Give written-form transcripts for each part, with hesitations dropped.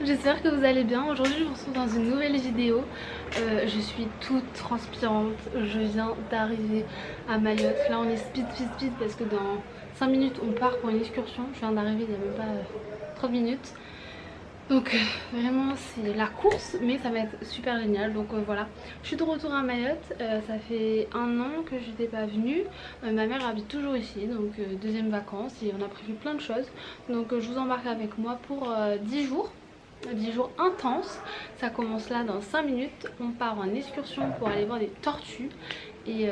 j'espère que vous allez bien. Aujourd'hui je vous retrouve dans une nouvelle vidéo. Je suis toute transpirante, je viens d'arriver à Mayotte. Là on est speed parce que dans 5 minutes on part pour une excursion. Je viens d'arriver il n'y a même pas 30 minutes. Donc vraiment c'est la course, mais ça va être super génial. Donc voilà, je suis de retour à Mayotte. Ça fait 1 an que je n'étais pas venue. Ma mère habite toujours ici, donc deuxième vacances et on a prévu plein de choses. Donc je vous embarque avec moi pour 10 jours. 10 jours intenses. Ça commence là dans 5 minutes. On part en excursion pour aller voir des tortues et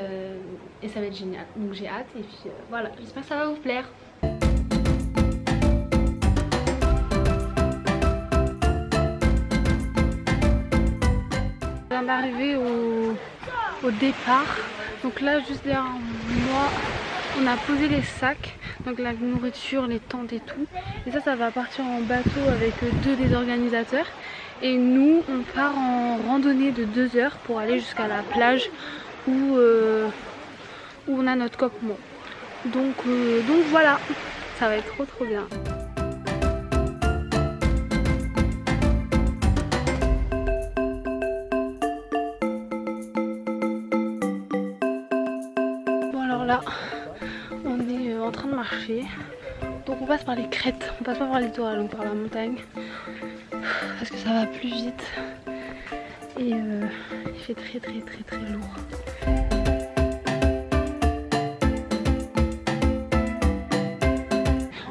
ça va être génial. Donc j'ai hâte et puis voilà, j'espère que ça va vous plaire. On vient d'arriver au départ. Donc là juste derrière moi on a posé les sacs, donc la nourriture, les tentes et tout. Et ça va partir en bateau avec 2 des organisateurs. Et nous on part en randonnée de 2 heures pour aller jusqu'à la plage où on a notre campement. Donc voilà, ça va être trop bien. Bon alors là on est en train de marcher. Donc on passe par les crêtes, on passe pas par les littoral, donc par la montagne. Parce que ça va plus vite. Et il fait très lourd.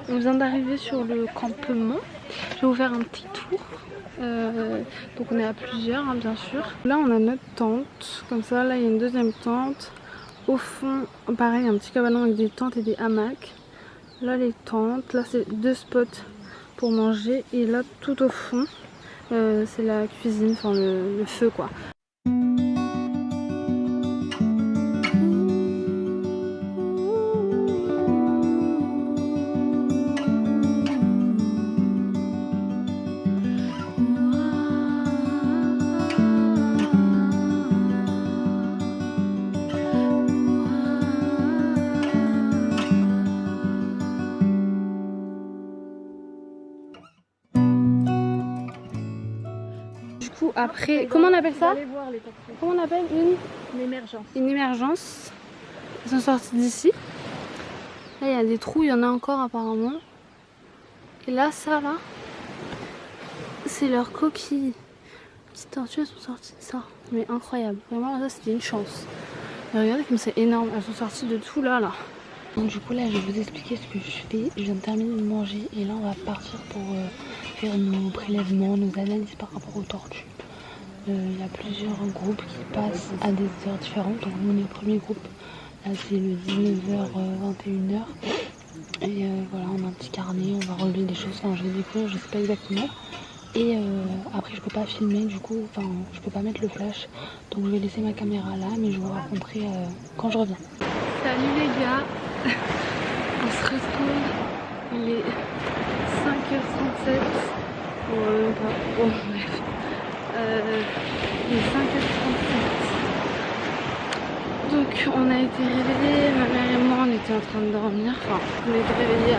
On vient d'arriver sur le campement. Je vais vous faire un petit tour. Donc on est à plusieurs hein, bien sûr. Là on a notre tente. Comme ça, là il y a une deuxième tente. Au fond, pareil, un petit cabanon avec des tentes et des hamacs. Là les tentes, là c'est 2 spots pour manger. Et là tout au fond, c'est la cuisine, enfin le feu quoi. Après, comment on appelle ça? Comment on appelle une émergence. Une émergence. Ils sont sortis d'ici. Là, il y a des trous, il y en a encore apparemment. Et là, ça, là, c'est leurs coquilles. Les petites tortues, elles sont sorties de ça. Mais incroyable. Vraiment, ça, c'était une chance. Mais regardez comme c'est énorme. Elles sont sorties de tout là. Donc du coup là je vais vous expliquer ce que je fais. Je viens de terminer de manger et là on va partir pour faire nos prélèvements, nos analyses par rapport aux tortues. Il y a plusieurs groupes qui passent à des heures différentes. Donc nous on est le premier groupe. Là c'est le 19h 21h. Et voilà, on a un petit carnet, on va relever des choses, enfin je vais découvrir, je sais pas exactement. Et après je peux pas filmer du coup, enfin je peux pas mettre le flash. Donc je vais laisser ma caméra là, mais je vous raconterai quand je reviens. Salut les gars. On se retrouve, il est 5h37, bon bref, il est 5h37, donc on a été réveillés, ma mère et moi on était en train de dormir, enfin on a été réveillés à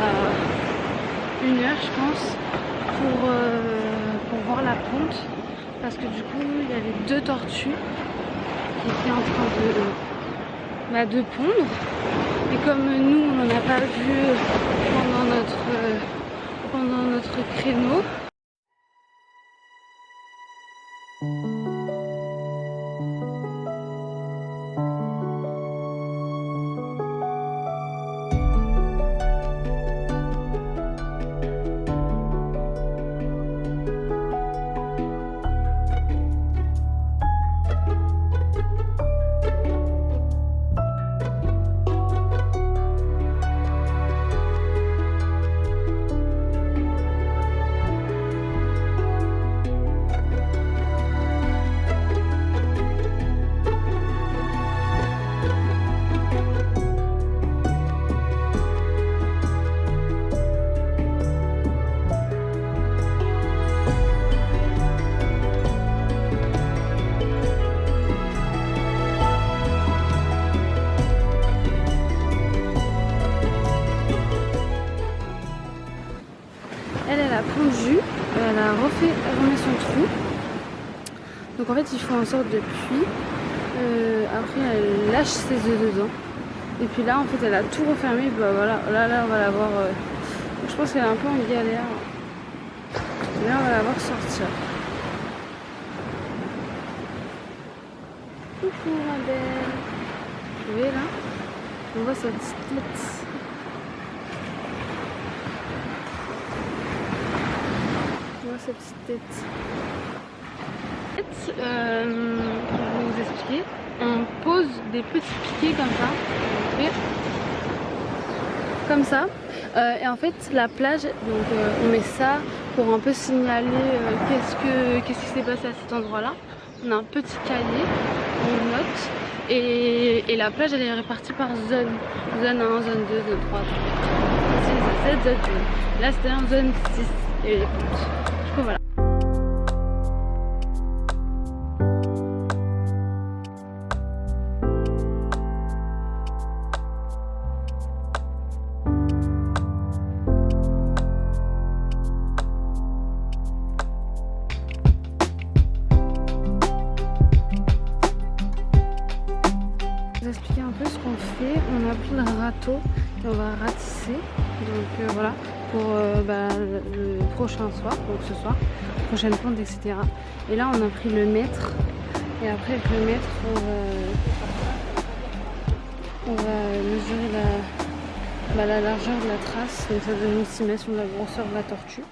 1h je pense, pour voir la ponte, parce que du coup il y avait 2 tortues qui étaient en train de pondre. Et comme nous on n'en a pas vu pendant notre créneau. trou. Donc en fait ils font en sorte de puits. Après elle lâche ses œufs dedans. Et puis là en fait elle a tout refermé. Bah voilà, là on va la voir. Je pense qu'elle est un peu en galère. Là on va la voir sortir. Coucou ma belle. Vous voyez là, on voit sa petite tête. On voit sa petite tête. Je vais vous expliquer. On pose des petits piquets comme ça. Comme ça. Et en fait la plage, donc on met ça pour un peu signaler qu'est-ce qui s'est passé à cet endroit là. On a un petit cahier, on note. Et la plage elle est répartie par zone. Zone 1, zone 2, zone 3, zone 4, zone 6, zone 7, zone 8. Là c'était en zone 6. Et du coup voilà. Expliquer un peu ce qu'on fait. On a pris le râteau et on va ratisser. Donc voilà, pour le prochain soir, donc ce soir, prochaine ponte, etc. Et là on a pris le mètre. Et après avec le mètre on va mesurer la largeur de la trace. Donc ça donne une estimation de la grosseur de la tortue.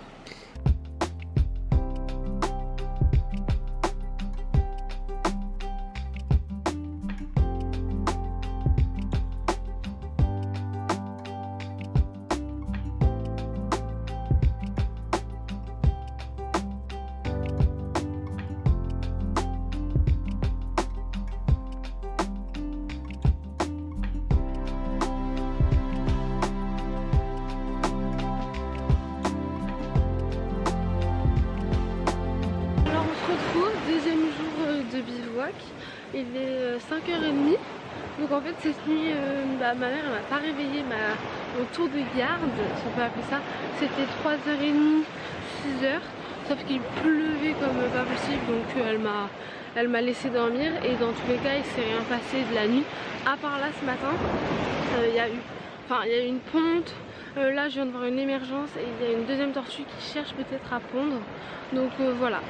Deuxième jour de bivouac, il est 5h30. Donc en fait cette nuit ma mère elle m'a pas réveillée au tour de garde, si on peut appeler ça. C'était 3h30, 6h, sauf qu'il pleuvait comme pas possible, donc elle m'a laissé dormir. Et dans tous les cas il s'est rien passé de la nuit, à part là ce matin il y a eu une ponte. Là je viens de voir une émergence et il y a une deuxième tortue qui cherche peut-être à pondre. Donc voilà.